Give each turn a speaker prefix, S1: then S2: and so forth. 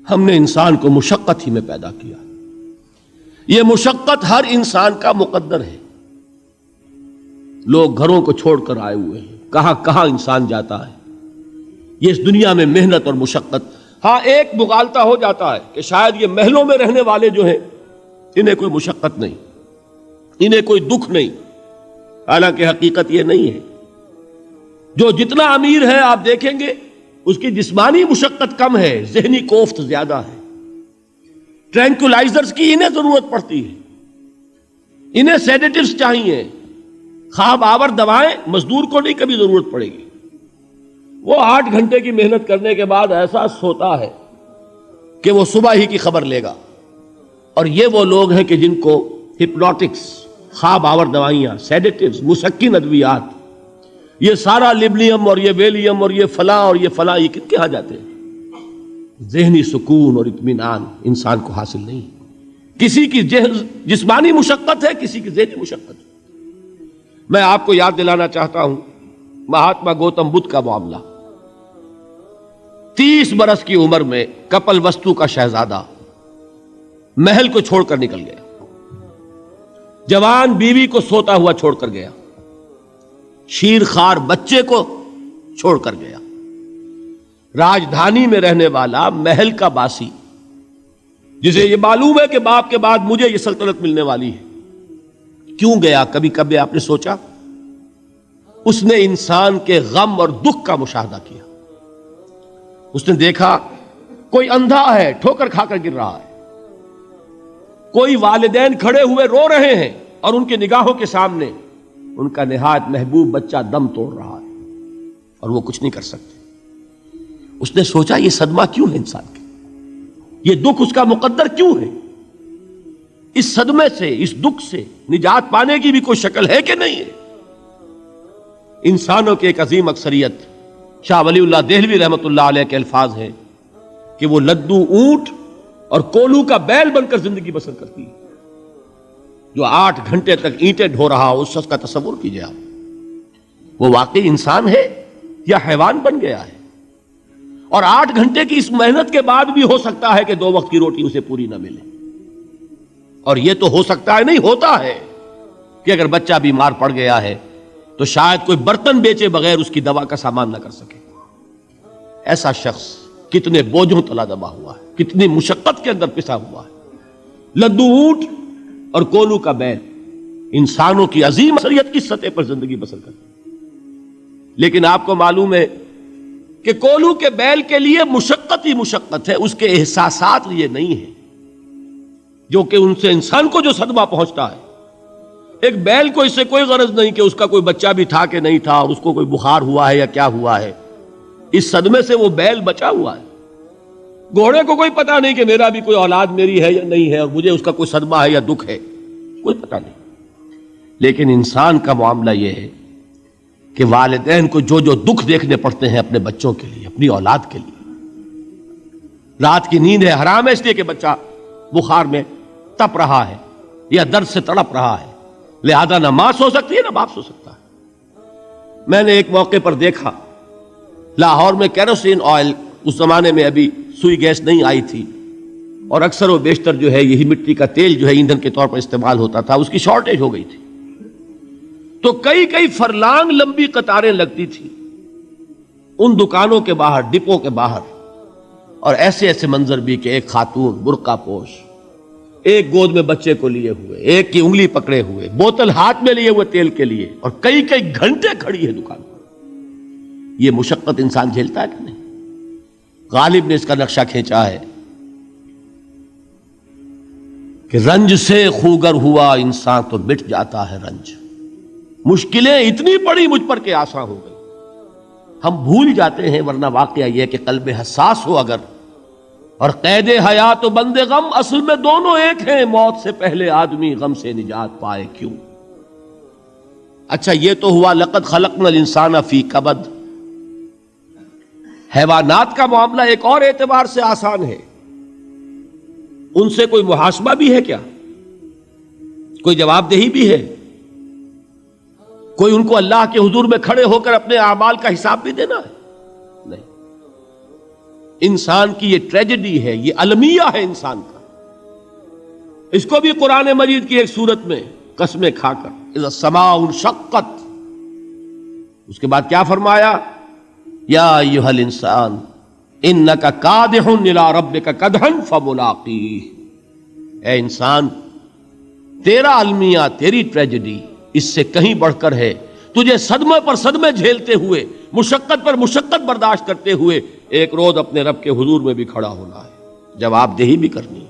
S1: ہم نے انسان کو مشقت ہی میں پیدا کیا. یہ مشقت ہر انسان کا مقدر ہے. لوگ گھروں کو چھوڑ کر آئے ہوئے ہیں, کہاں کہاں انسان جاتا ہے. یہ اس دنیا میں محنت اور مشقت. ہاں ایک مغالطہ ہو جاتا ہے کہ شاید یہ محلوں میں رہنے والے جو ہیں انہیں کوئی مشقت نہیں, انہیں کوئی دکھ نہیں. حالانکہ حقیقت یہ نہیں ہے. جو جتنا امیر ہے آپ دیکھیں گے اس کی جسمانی مشقت کم ہے, ذہنی کوفت زیادہ ہے. ٹرینکولائزرز کی انہیں ضرورت پڑتی ہے, انہیں سیڈیٹیوز چاہیے. خواب آور دوائیں مزدور کو نہیں کبھی ضرورت پڑے گی. وہ 8 گھنٹے کی محنت کرنے کے بعد احساس ہوتا ہے کہ وہ صبح ہی کی خبر لے گا. اور یہ وہ لوگ ہیں کہ جن کو ہپنوٹکس, خواب آور دوائیاں, سیڈیٹیوز, مسکن ادویات, یہ سارا لبنیم اور یہ ویلیم اور یہ فلاں اور یہ فلاں, یہ کن کے ہاں جاتے ہیں. ذہنی سکون اور اطمینان انسان کو حاصل نہیں. کسی کی جسمانی مشقت ہے, کسی کی ذہنی مشقت ہے. میں آپ کو یاد دلانا چاہتا ہوں مہاتما گوتم بدھ کا معاملہ. 30 برس کی عمر میں کپل وستو کا شہزادہ محل کو چھوڑ کر نکل گیا. جوان بیوی کو سوتا ہوا چھوڑ کر گیا. شیر خوار بچے کو چھوڑ کر گیا. راجدھانی میں رہنے والا محل کا باسی, جسے یہ معلوم ہے کہ باپ کے بعد مجھے یہ سلطنت ملنے والی ہے, کیوں گیا؟ کبھی کبھی آپ نے سوچا؟ اس نے انسان کے غم اور دکھ کا مشاہدہ کیا. اس نے دیکھا کوئی اندھا ہے, ٹھوکر کھا کر گر رہا ہے. کوئی والدین کھڑے ہوئے رو رہے ہیں اور ان کی نگاہوں کے سامنے ان کا نہایت محبوب بچہ دم توڑ رہا ہے اور وہ کچھ نہیں کر سکتے. اس نے سوچا یہ صدمہ کیوں ہے انسان کے, یہ دکھ اس کا مقدر کیوں ہے؟ اس صدمے سے, اس دکھ سے نجات پانے کی بھی کوئی شکل ہے کہ نہیں ہے؟ انسانوں کی ایک عظیم اکثریت, شاہ ولی اللہ دہلوی رحمۃ اللہ علیہ کے الفاظ ہیں کہ وہ لدو اونٹ اور کولو کا بیل بن کر زندگی بسر کرتی ہے. جو 8 گھنٹے تک اینٹیں ڈھو رہا ہو, اس شخص کا تصور کیجئے آپ, وہ واقعی انسان ہے یا حیوان بن گیا ہے؟ اور 8 گھنٹے کی اس محنت کے بعد بھی ہو سکتا ہے کہ 2 وقت کی روٹی اسے پوری نہ ملے. اور یہ تو ہو سکتا ہے, نہیں ہوتا ہے کہ اگر بچہ بیمار پڑ گیا ہے تو شاید کوئی برتن بیچے بغیر اس کی دوا کا سامان نہ کر سکے. ایسا شخص کتنے بوجھوں تلا دبا ہوا ہے, کتنی مشقت کے اندر پسا ہوا ہے. لدو اونٹ اور کولو کا بیل انسانوں کی عظیم اکثریت کی سطح پر زندگی بسر کرتی ہے. لیکن آپ کو معلوم ہے کہ کولو کے بیل کے لیے مشقت ہی مشقت ہے, اس کے احساسات یہ نہیں ہیں جو کہ ان سے انسان کو جو صدمہ پہنچتا ہے. ایک بیل کو اس سے کوئی غرض نہیں کہ اس کا کوئی بچہ بھی تھا کہ نہیں تھا, اور اس کو کوئی بخار ہوا ہے یا کیا ہوا ہے. اس صدمے سے وہ بیل بچا ہوا ہے. گھوڑے کو کوئی پتہ نہیں کہ میرا بھی کوئی اولاد میری ہے یا نہیں ہے, اور مجھے اس کا کوئی صدمہ ہے یا دکھ ہے, کوئی پتہ نہیں. لیکن انسان کا معاملہ یہ ہے کہ والدین کو جو جو دکھ دیکھنے پڑتے ہیں اپنے بچوں کے لیے, اپنی اولاد کے لیے. رات کی نیند ہے حرام ہے اس لیے کہ بچہ بخار میں تپ رہا ہے یا درد سے تڑپ رہا ہے, لہذا نہ ماں سو سکتی ہے نہ باپ سو سکتا ہے. میں نے ایک موقع پر دیکھا, لاہور میں کیروسین آئل, اس زمانے میں ابھی سوئی گیس نہیں آئی تھی, اور اکثر و بیشتر جو ہے یہی مٹی کا تیل جو ہے ایندھن کے طور پر استعمال ہوتا تھا, اس کی شارٹیج ہو گئی تھی. تو کئی فرلانگ لمبی قطاریں لگتی تھی ان دکانوں کے باہر, ڈپو کے باہر. اور ایسے منظر بھی کہ ایک خاتون برقع پوش, ایک گود میں بچے کو لیے ہوئے, ایک کی انگلی پکڑے ہوئے, بوتل ہاتھ میں لیے ہوئے تیل کے لیے, اور کئی گھنٹے کھڑی ہے دکان پر. یہ مشقت انسان جھیلتا ہے کہ نہیں؟ غالب نے اس کا نقشہ کھینچا ہے کہ رنج سے خوگر ہوا انسان تو مٹ جاتا ہے رنج. مشکلیں اتنی پڑی مجھ پر کہ آسان ہو گئی. ہم بھول جاتے ہیں, ورنہ واقعہ یہ کہ قلب حساس ہو اگر, اور قید حیات و بند غم اصل میں دونوں ایک ہیں. موت سے پہلے آدمی غم سے نجات پائے کیوں؟ اچھا یہ تو ہوا لقد خلقنا الانسان فی کبد. حیوانات کا معاملہ ایک اور اعتبار سے آسان ہے. ان سے کوئی محاسبہ بھی ہے کیا؟ کوئی جواب دہی بھی ہے؟ کوئی ان کو اللہ کے حضور میں کھڑے ہو کر اپنے اعمال کا حساب بھی دینا ہے؟ نہیں. انسان کی یہ ٹریجڈی ہے، یہ المیہ ہے انسان کا. اس کو بھی قرآن مجید کی ایک سورت میں قسمیں کھا کر اذا السماء انشقت، اس کے بعد کیا فرمایا؟ یا ایھا الانسان انک کادح الی ربک کدحا فملاقیہ، اے انسان تیرا المیہ، تیری ٹریجڈی اس سے کہیں بڑھ کر ہے. تجھے صدمے پر صدمے جھیلتے ہوئے، مشقت پر مشقت برداشت کرتے ہوئے ایک روز اپنے رب کے حضور میں بھی کھڑا ہونا ہے، جواب دہی بھی کرنی ہے.